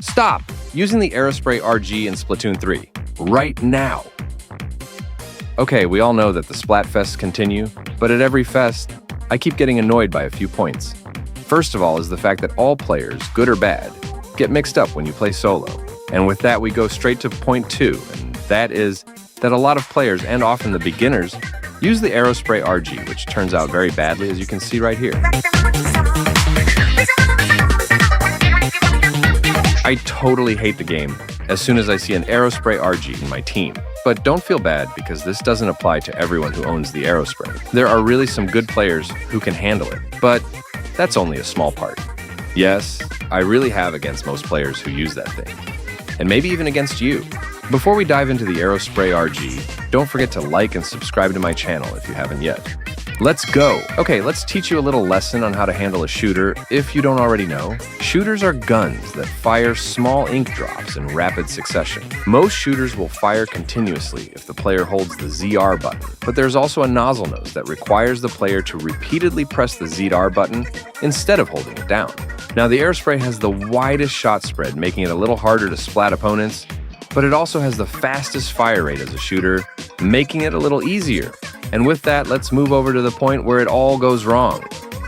Stop using the Aerospray RG in Splatoon 3 right now. Okay, we all know that the Splatfests continue, but at every fest, I keep getting annoyed by a few points. First of all is the fact that all players, good or bad, get mixed up when you play solo. And with that, we go straight to point 2, and that is that a lot of players, and often the beginners, use the Aerospray RG, which turns out very badly, as you can see right here. I totally hate the game as soon as I see an Aerospray RG in my team. But don't feel bad, because this doesn't apply to everyone who owns the Aerospray. There are really some good players who can handle it, but that's only a small part. Yes, I really have against most players who use that thing, and maybe even against you. Before we dive into the Aerospray RG, don't forget to like and subscribe to my channel if you haven't yet. Let's go! Okay, let's teach you a little lesson on how to handle a shooter if you don't already know. Shooters are guns that fire small ink drops in rapid succession. Most shooters will fire continuously if the player holds the ZR button, but there's also a nozzle nose that requires the player to repeatedly press the ZR button instead of holding it down. Now, the Aerospray has the widest shot spread, making it a little harder to splat opponents, but it also has the fastest fire rate as a shooter, making it a little easier. And with that, let's move over to the point where it all goes wrong.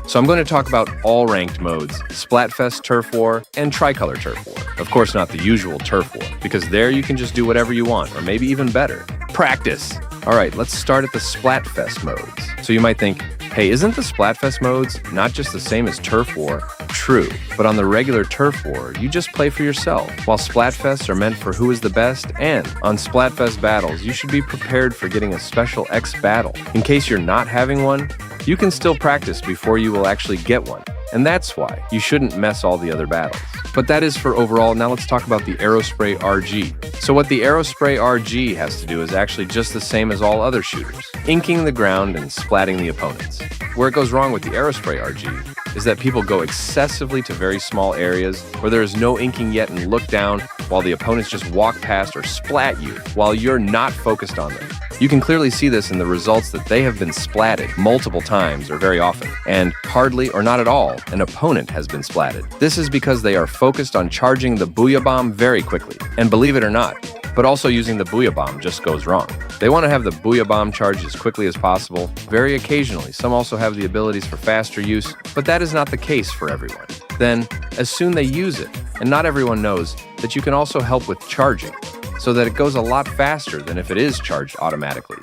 So I'm going to talk about all ranked modes, Splatfest Turf War, and Tricolor Turf War. Of course, not the usual Turf War, because there you can just do whatever you want, or maybe even better. Practice! Alright, let's start at the Splatfest modes. So you might think, hey, isn't the Splatfest modes not just the same as Turf War? True, but on the regular Turf War, you just play for yourself, while Splatfests are meant for who is the best, and on Splatfest battles, you should be prepared for getting a special X battle. In case you're not having one, you can still practice before you will actually get one, and that's why you shouldn't mess all the other battles. But that is for overall. Now let's talk about the Aerospray RG. So what the Aerospray RG has to do is actually just the same as all other shooters, inking the ground and splatting the opponents. Where it goes wrong with the Aerospray RG is that people go excessively to very small areas where there is no inking yet and look down while the opponents just walk past or splat you while you're not focused on them. You can clearly see this in the results that they have been splatted multiple times or very often, and hardly or not at all an opponent has been splatted. This is because they are focused on charging the Booyah Bomb very quickly, and believe it or not, but also using the Booyah Bomb just goes wrong. They want to have the Booyah Bomb charged as quickly as possible. Very occasionally, some also have the abilities for faster use, but that is not the case for everyone. Then, as soon they use it, and not everyone knows that you can also help with charging, so that it goes a lot faster than if it is charged automatically,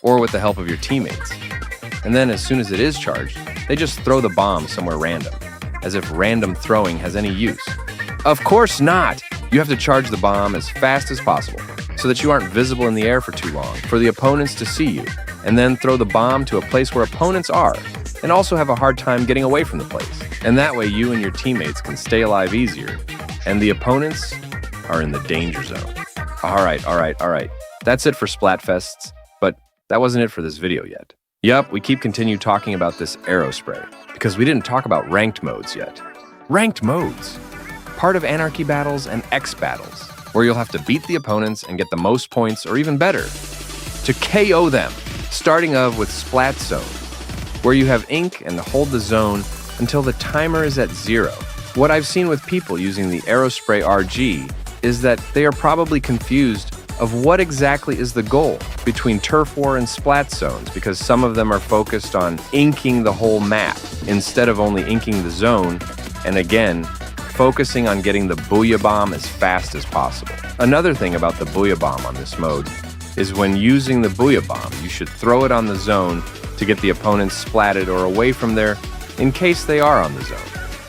or with the help of your teammates. And then as soon as it is charged, they just throw the bomb somewhere random, as if random throwing has any use. Of course not! You have to charge the bomb as fast as possible, so that you aren't visible in the air for too long, for the opponents to see you, and then throw the bomb to a place where opponents are, and also have a hard time getting away from the place. And that way you and your teammates can stay alive easier, and the opponents are in the danger zone. Alright. That's it for Splatfests, but that wasn't it for this video yet. Yup, we continue talking about this Aerospray, because we didn't talk about ranked modes yet. Ranked modes! Part of Anarchy battles and X battles, where you'll have to beat the opponents and get the most points, or even better, to KO them, starting off with Splat Zone, where you have ink and hold the zone until the timer is at 0. What I've seen with people using the Aerospray RG is that they are probably confused of what exactly is the goal between Turf War and Splat Zones, because some of them are focused on inking the whole map instead of only inking the zone, and again, focusing on getting the Booyah Bomb as fast as possible. Another thing about the Booyah Bomb on this mode is when using the Booyah Bomb, you should throw it on the zone to get the opponents splatted or away from there in case they are on the zone.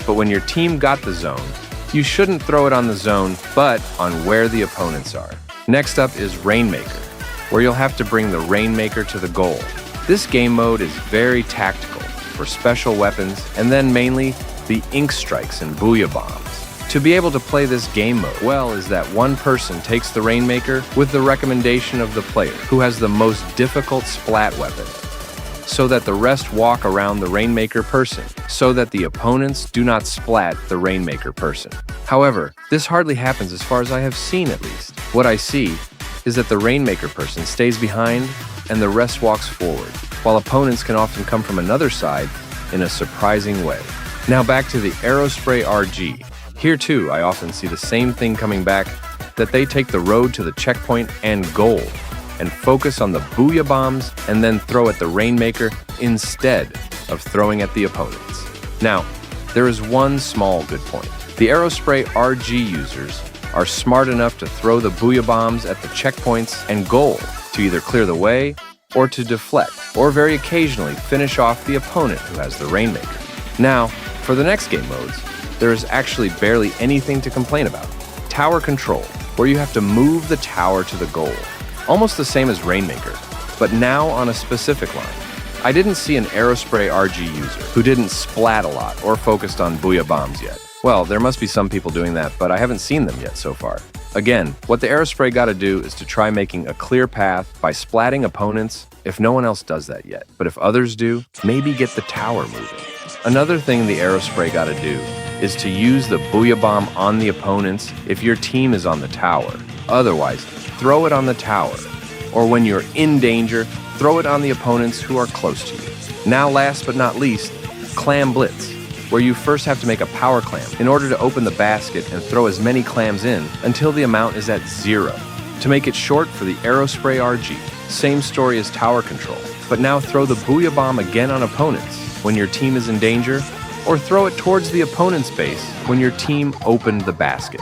But when your team got the zone, you shouldn't throw it on the zone, but on where the opponents are. Next up is Rainmaker, where you'll have to bring the Rainmaker to the goal. This game mode is very tactical for special weapons, and then mainly the ink strikes and Booyah Bombs. To be able to play this game mode well is that one person takes the Rainmaker with the recommendation of the player who has the most difficult splat weapon, so that the rest walk around the Rainmaker person, so that the opponents do not splat the Rainmaker person. However, this hardly happens as far as I have seen at least. What I see is that the Rainmaker person stays behind and the rest walks forward, while opponents can often come from another side in a surprising way. Now back to the Aerospray RG. Here too, I often see the same thing coming back, that they take the road to the checkpoint and goal, and focus on the booyah bombs and then throw at the Rainmaker instead of throwing at the opponents. Now, there is one small good point. The Aerospray RG users are smart enough to throw the booyah bombs at the checkpoints and goal to either clear the way or to deflect, or very occasionally finish off the opponent who has the Rainmaker. Now, for the next game modes, there is actually barely anything to complain about. Tower control, where you have to move the tower to the goal. Almost the same as Rainmaker, but now on a specific line. I didn't see an Aerospray RG user who didn't splat a lot or focused on booyah bombs yet. Well, there must be some people doing that, but I haven't seen them yet so far. Again, what the Aerospray gotta do is to try making a clear path by splatting opponents if no one else does that yet. But if others do, maybe get the tower moving. Another thing the Aerospray gotta do is to use the booyah bomb on the opponents if your team is on the tower. Otherwise, throw it on the tower. Or when you're in danger, throw it on the opponents who are close to you. Now, last but not least, Clam Blitz, where you first have to make a power clam in order to open the basket and throw as many clams in until the amount is at 0. To make it short for the Aerospray RG, same story as tower control, but now throw the booyah bomb again on opponents when your team is in danger, or throw it towards the opponent's base when your team opened the basket.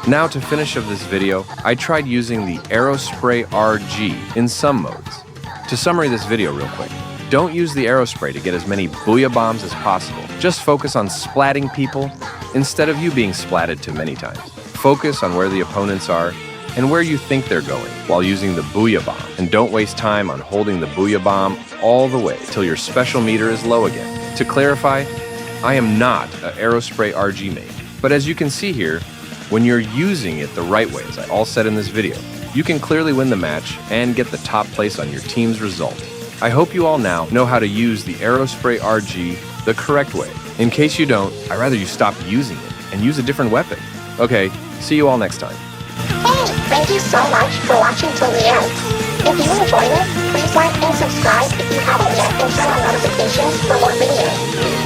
Now to finish of this video, I tried using the Aerospray RG in some modes. To summarize this video real quick, don't use the Aerospray to get as many booyah bombs as possible. Just focus on splatting people instead of you being splatted too many times. Focus on where the opponents are and where you think they're going while using the booyah bomb. And don't waste time on holding the booyah bomb all the way till your special meter is low again. To clarify, I am not an Aerospray RG main, but as you can see here, when you're using it the right way, as I all said in this video, you can clearly win the match and get the top place on your team's result. I hope you all now know how to use the Aerospray RG the correct way. In case you don't, I'd rather you stop using it and use a different weapon. Okay, see you all next time. Hey, thank you so much for watching till the end. If you enjoyed it, please like and subscribe if you haven't yet and turn on notifications for more videos.